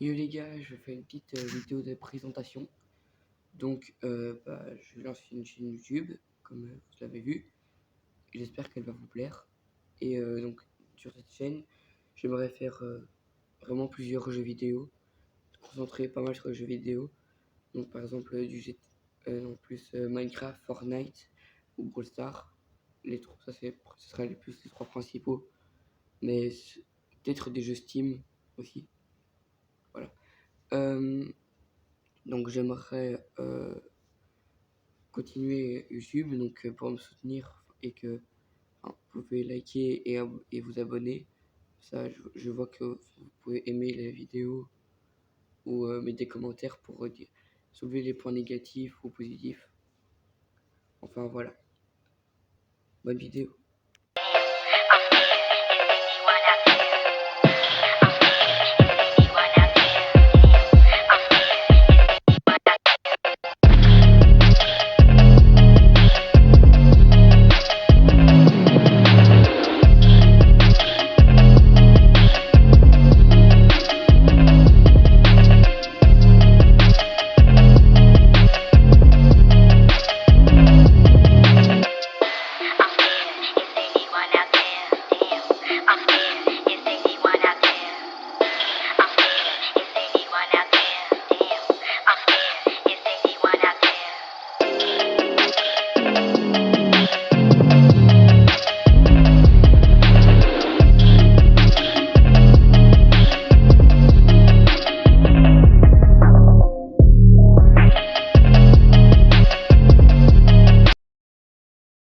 Yo les gars, je fais une petite vidéo de présentation. Donc, je lance une chaîne YouTube, comme vous l'avez vu. J'espère qu'elle va vous plaire. Et donc, sur cette chaîne, j'aimerais faire vraiment plusieurs jeux vidéo, concentrer pas mal sur les jeux vidéo. Donc, par exemple, non, plus Minecraft, Fortnite ou Brawl Stars. Ce sera les trois principaux. Mais peut-être des jeux Steam aussi. Voilà. Donc j'aimerais continuer YouTube donc pour me soutenir et que vous pouvez liker et vous abonner. Ça, je vois que vous pouvez aimer les vidéos ou mettre des commentaires pour soulever les points négatifs ou positifs. Enfin voilà. Bonne vidéo.